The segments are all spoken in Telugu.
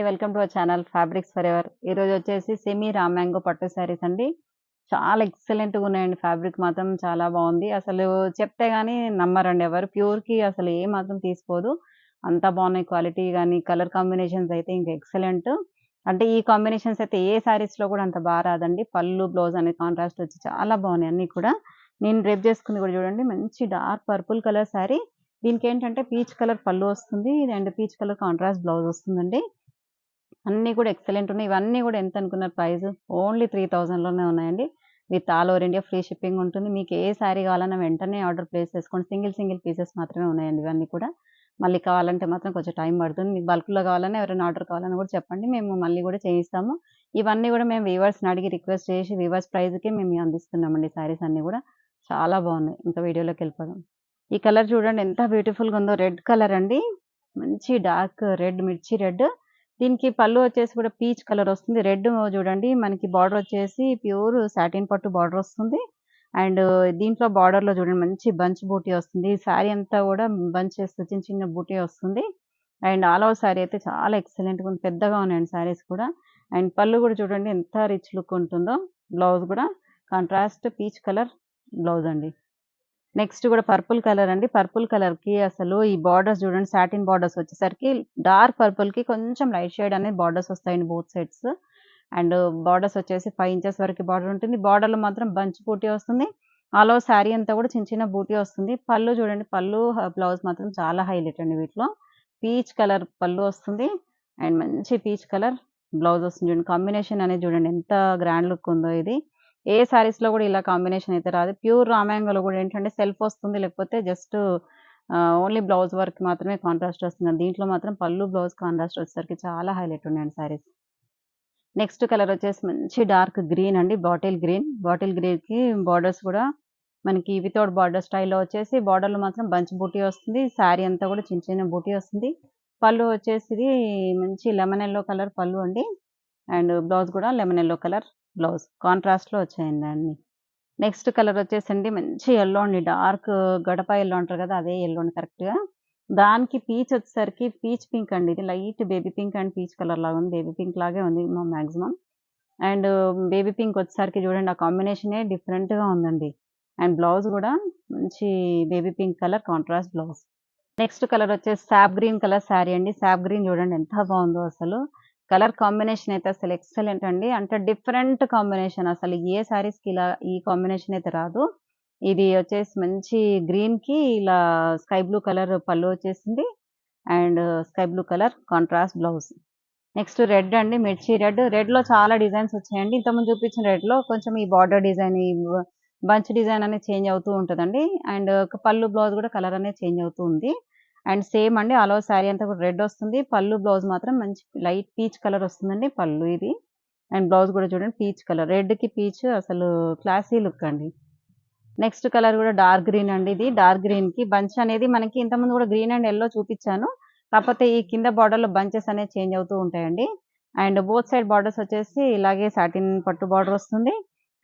Welcome to our channel fabrics for ever. ఈరోజు వచ్చేసి సెమీ రా మ్యాంగో పట్టు శారీస్ అండి. చాలా ఎక్సలెంట్‌గా ఉన్నాయండి. ఫ్యాబ్రిక్ మాత్రం చాలా బాగుంది. అసలు చెప్తే గాని నమ్మరండి ఎవరు. ప్యూర్‌కి అసలు ఏ మాత్రం తీసిపోదు. అంత బాగున్నాయి క్వాలిటీ గాని, కలర్ కాంబినేషన్స్ అయితే ఇంకా ఎక్సలెంట్. అంటే ఈ కాంబినేషన్స్ అయితే ఏ శారీస్‌లో కూడా అంత రాదండి. పళ్ళు, బ్లౌజ్ అనేది కాంట్రాస్ట్ వచ్చి చాలా బాగున్నాయి అన్నీ కూడా. నేను డ్రేప్ చేసుకుంది కూడా చూడండి. మంచి డార్క్ పర్పుల్ కలర్ శారీ. దీనికేంటంటే పీచ్ కలర్ పళ్ళు వస్తుంది. And peach colour contrast blouse వస్తుందండి. అన్నీ కూడా ఎక్సలెంట్ ఉన్నాయి. ఇవన్నీ కూడా ఎంత అనుకున్నారు ప్రైస్? ఓన్లీ 3000లోనే ఉన్నాయండి. With all over India free shipping ఉంటుంది. మీకు ఏ శారీ కావాలన్నా వెంటనే ఆర్డర్ ప్లేస్ చేసుకోండి. సింగిల్ పీసెస్ మాత్రమే ఉన్నాయండి ఇవన్నీ కూడా. మళ్ళీ కావాలంటే మాత్రం కొంచెం టైం పడుతుంది. మీకు బల్క్‌లో కావాలన్నా ఎవరైనా ఆర్డర్ కావాలన్నా కూడా చెప్పండి. మేము మళ్ళీ కూడా చేయిస్తాము. ఇవన్నీ కూడా మేము వీవర్స్‌ని అడిగి రిక్వెస్ట్ చేసి వీవర్స్ ప్రైస్‌కే మేము అందిస్తున్నామండి శారీస్ అన్నీ కూడా. చాలా బాగున్నాయి. ఇంకా వీడియోలోకెళ్ళిపోదాం. ఈ కలర్ చూడండి ఎంత బ్యూటిఫుల్‌గా ఉందో. రెడ్ కలర్ అండి. మంచి డార్క్ రెడ్, మిర్చి రెడ్. దీనికి పళ్ళు వచ్చేసి కూడా పీచ్ కలర్ వస్తుంది. రెడ్ చూడండి మనకి బార్డర్ వచ్చేసి ప్యూర్ సాటిన్ పట్టు బార్డర్ వస్తుంది. అండ్ దీంట్లో బార్డర్‌లో చూడండి మంచి బంచ్ బూటీ వస్తుంది. శారీ అంతా కూడా బంచెస్ చిన్న బూటీ వస్తుంది. అండ్ ఆల్ ఓవర్ శారీ అయితే చాలా ఎక్సలెంట్‌గా ఉంది. పెద్దగా ఉన్నాయండి శారీస్ కూడా. అండ్ పళ్ళు కూడా చూడండి ఎంత రిచ్ లుక్ ఉంటుందో. బ్లౌజ్ కూడా కాంట్రాస్ట్ పీచ్ కలర్ బ్లౌజ్ అండి. నెక్స్ట్ కూడా పర్పుల్ కలర్ అండి. పర్పుల్ కలర్‌కి అసలు ఈ బార్డర్స్ చూడండి సాటిన్ బార్డర్స్ వచ్చేసరికి డార్క్ పర్పుల్‌కి కొంచెం లైట్ షేడ్ అనేది బార్డర్స్ వస్తాయండి బోత్ సైడ్స్. అండ్ బార్డర్స్ వచ్చేసి 5 ఇంచెస్ వరకు బార్డర్ ఉంటుంది. బార్డర్‌లో మాత్రం బంచ్ బూటీ వస్తుంది. ఆల్ ఓవర్ శారీ అంతా కూడా చిన్న బూటీ వస్తుంది. పళ్ళు చూడండి పళ్ళు, బ్లౌజ్ మాత్రం చాలా హైలైట్ అండి వీటిలో. పీచ్ కలర్ పళ్ళు వస్తుంది. అండ్ మంచి పీచ్ కలర్ బ్లౌజ్ వస్తుంది చూడండి. కాంబినేషన్ అనేది చూడండి ఎంత గ్రాండ్ లుక్ ఉందో ఇది. ఏ శారీస్‌లో కూడా ఇలా కాంబినేషన్ అయితే రాదు. ప్యూర్ రామాంగోలో కూడా ఏంటంటే సెల్ఫ్ వస్తుంది. లేకపోతే జస్ట్ ఓన్లీ బ్లౌజ్ వర్క్ మాత్రమే కాంట్రాస్ట్ వస్తుంది. దీంట్లో మాత్రం పళ్ళు, బ్లౌజ్ కాంట్రాస్ట్ వచ్చేసరికి చాలా హైలైట్ ఉన్నాయండి శారీస్. నెక్స్ట్ కలర్ వచ్చేసి మంచి డార్క్ గ్రీన్ అండి. Bottle green. బాటిల్ గ్రీన్‌కి బార్డర్స్ కూడా మనకి వితౌట్ బార్డర్ స్టైల్‌లో వచ్చేసి బార్డర్‌లో మాత్రం బంచ్ బూటీ వస్తుంది. శారీ అంతా కూడా చిన్న బూటీ వస్తుంది. పళ్ళు వచ్చేసి ఇది మంచి లెమన్ యెల్లో కలర్ పళ్ళు అండి. అండ్ బ్లౌజ్ కూడా లెమన్ యెల్లో కలర్ బ్లౌజ్. కాంట్రాస్ట్‌లో వచ్చాయండి అన్నీ. నెక్స్ట్ కలర్ వచ్చేసండి మంచి యెల్లో అండి. డార్క్ గడప యెల్లో అంటారు కదా! అదే యెల్లో అండి కరెక్ట్‌గా. దానికి పీచ్ వచ్చేసరికి పీచ్ పింక్ అండి. ఇది light baby pink and peach colour లాగా ఉంది. బేబీ పింక్ లాగే ఉంది మాక్సిమం. అండ్ బేబీ పింక్ వచ్చేసరికి చూడండి ఆ కాంబినేషనే డిఫరెంట్‌గా ఉందండి. అండ్ బ్లౌజ్ కూడా మంచి baby pink colour contrast blouse. Next colour వచ్చేసి సాప్ గ్రీన్ కలర్ శారీ అండి. సాప్ గ్రీన్ చూడండి ఎంత బాగుందో అసలు. కలర్ కాంబినేషన్ అయితే అసలు ఎక్సలెంట్ అండి. అంటే డిఫరెంట్ కాంబినేషన్ అసలు ఏ శారీస్‌కి ఇలా ఈ కాంబినేషన్ అయితే రాదు. ఇది వచ్చేసి మంచి గ్రీన్‌కి ఇలా స్కై బ్లూ కలర్ పళ్ళు వచ్చేసింది. And sky blue colour contrast blouse. Next red అండి. మిర్చి రెడ్. రెడ్‌లో చాలా డిజైన్స్ వచ్చాయండి. ఇంతకుముందు చూపించిన రెడ్‌లో కొంచెం ఈ బార్డర్ డిజైన్, ఈ బంచ్ డిజైన్ అనేది చేంజ్ అవుతూ ఉంటదండి. అండ్ పళ్ళు, బ్లౌజ్ కూడా కలర్ అనేది చేంజ్ అవుతూ ఉంది. అండ్ సేమ్ అండి ఆల్ ఓవర్ శారీ అంతా కూడా రెడ్ వస్తుంది. పళ్ళు, బ్లౌజ్ మాత్రం మంచి లైట్ పీచ్ కలర్ వస్తుందండి పళ్ళు ఇది. అండ్ బ్లౌజ్ కూడా చూడండి పీచ్ కలర్. రెడ్‌కి పీచ్ అసలు క్లాసీ లుక్ అండి. నెక్స్ట్ కలర్ కూడా డార్క్ గ్రీన్ అండి ఇది. డార్క్ గ్రీన్‌కి బంచ్ అనేది మనకి ఇంతకుముందు కూడా గ్రీన్ అండ్ యెల్లో చూపిచ్చాను. కాకపోతే ఈ కింద బార్డర్‌లో బంచెస్ అనేవి చేంజ్ అవుతూ ఉంటాయండి. అండ్ బోత్ సైడ్ బార్డర్స్ వచ్చేసి ఇలాగే సాటిన్ పట్టు బార్డర్ వస్తుంది.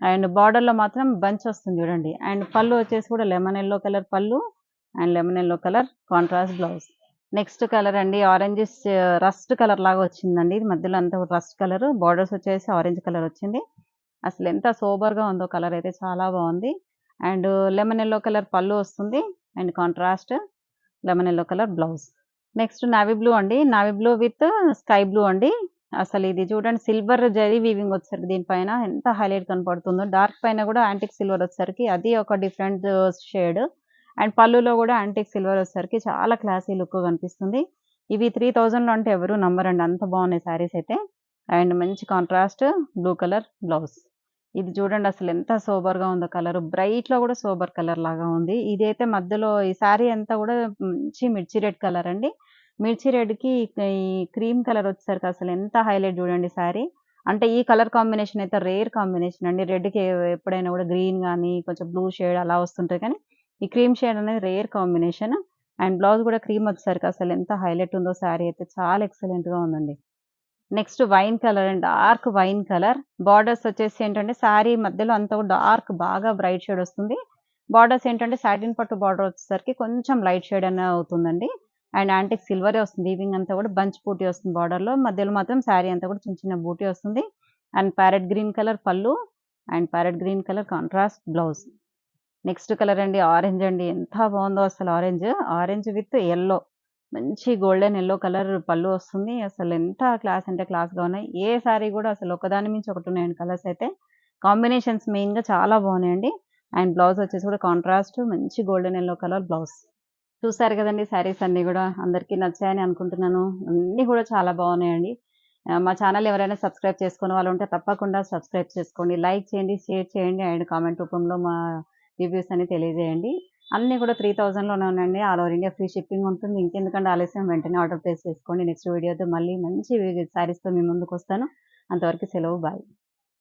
అండ్ బార్డర్‌లో మాత్రం బంచ్ వస్తుంది చూడండి. అండ్ పళ్ళు వచ్చేసి కూడా లెమన్ యెల్లో కలర్ పళ్ళు and lemon yellow colour contrast blouse. Next colour అండి ఆరెంజిష్ రస్ట్ కలర్ లాగా వచ్చిందండి. ఇది మధ్యలో అంతా రస్ట్ కలర్. బార్డర్స్ వచ్చేసి ఆరెంజ్ కలర్ వచ్చింది. అసలు ఎంత సోబర్‌గా ఉందో కలర్ అయితే చాలా బాగుంది. అండ్ లెమన్ యెల్లో కలర్ పళ్ళు వస్తుంది. And contrast lemon yellow colour blouse. Next navy blue అండి. Navy blue with sky blue అండి. అసలు ఇది చూడండి సిల్వర్ జరీ వీవింగ్ వచ్చేసరికి దీనిపైన ఎంత హైలైట్ కనపడుతుందో. డార్క్ పైన కూడా యాంటిక్ సిల్వర్ వచ్చేసరికి అది ఒక డిఫరెంట్ షేడ్. అండ్ పళ్ళులో కూడా యాంటిక్ సిల్వర్ వచ్చేసరికి చాలా క్లాసీ లుక్ కనిపిస్తుంది. ఇవి 3000లో అంటే ఎవరు నమ్మరండి. అంత బాగున్నాయి శారీస్ అయితే. అండ్ మంచి కాంట్రాస్ట్ బ్లూ కలర్ బ్లౌజ్. ఇది చూడండి అసలు ఎంత సోబర్‌గా ఉందో కలర్. బ్రైట్‌లో కూడా సోబర్ కలర్ లాగా ఉంది. ఇదైతే మధ్యలో ఈ శారీ అంతా కూడా మంచి మిర్చి రెడ్ కలర్ అండి. మిర్చి రెడ్‌కి ఈ క్రీమ్ కలర్ వచ్చేసరికి అసలు ఎంత హైలైట్ చూడండి శారీ. అంటే ఈ కలర్ కాంబినేషన్ అయితే రేర్ కాంబినేషన్ అండి. రెడ్‌కి ఎప్పుడైనా కూడా గ్రీన్ గాని, కొంచెం బ్లూ షేడ్ అలా వస్తుంటాయి కానీ, ఈ క్రీమ్ షేడ్ అనేది రేర్ కాంబినేషన్. అండ్ బ్లౌజ్ కూడా క్రీమ్ వచ్చేసరికి అసలు ఎంత హైలైట్ ఉందో శారీ అయితే చాలా ఎక్సలెంట్‌గా ఉందండి. నెక్స్ట్ వైన్ కలర్ అండి. Dark wine colour. బార్డర్స్ వచ్చేసి ఏంటంటే శారీ మధ్యలో అంతా కూడా డార్క్ బాగా బ్రైట్ షేడ్ వస్తుంది. బార్డర్స్ ఏంటంటే సాటిన్ పట్టు బార్డర్ వచ్చేసరికి కొంచెం లైట్ షేడ్ అనే అవుతుందండి. అండ్ యాంటిక్ సిల్వరే వస్తుంది. వీవింగ్ అంతా కూడా బంచ్ బూటీ వస్తుంది బార్డర్‌లో. మధ్యలో మాత్రం శారీ అంతా కూడా చిన్న చిన్న బూటీ వస్తుంది. అండ్ ప్యారెట్ గ్రీన్ కలర్ పళ్ళు and parrot green colour contrast blouse. Next colour అండి ఆరెంజ్ అండి. ఎంత బావుందో అసలు ఆరెంజ్. Orange with yellow. మంచి గోల్డెన్ యెల్లో కలర్ పళ్ళు వస్తుంది. అసలు ఎంత క్లాస్ అంటే క్లాస్‌గా ఉన్నాయి. ఏ శారీ కూడా అసలు ఒకదాని మించి ఒకటి ఉన్నాయండి కలర్స్ అయితే. కాంబినేషన్స్ మెయిన్‌గా చాలా బాగున్నాయండి. అండ్ బ్లౌజ్ వచ్చేసి కూడా కాంట్రాస్ట్ మంచి గోల్డెన్ యెల్లో కలర్ బ్లౌజ్. చూసారు కదండీ! శారీస్ అన్నీ గూడా. అందరికీ నచ్చాయని అనుకుంటున్నాను. అన్నీ గూడా చాలా బాగున్నాయండి. మా ఛానల్ ఎవరైనా సబ్స్క్రైబ్ చేసుకునే వాళ్ళుంటే తప్పకుండా సబ్స్క్రైబ్ చేసుకోండి. లైక్ చేయండి, షేర్ చేయండి అండ్ కామెంట్ రూపంలో మా రివ్యూస్ అని తెలియజేయండి. అన్నీ కూడా 3000లోనే ఉన్నాయండి. All over India free shipping ఉంటుంది. ఇంకెందుకంటే ఆలస్యం వెంటనే ఆర్డర్ ప్లేస్ చేసుకోండి. నెక్స్ట్ వీడియోతో మళ్ళీ మంచి శారీస్‌తో మీ ముందుకొస్తాను. అంతవరకు సెలవు. బాయ్.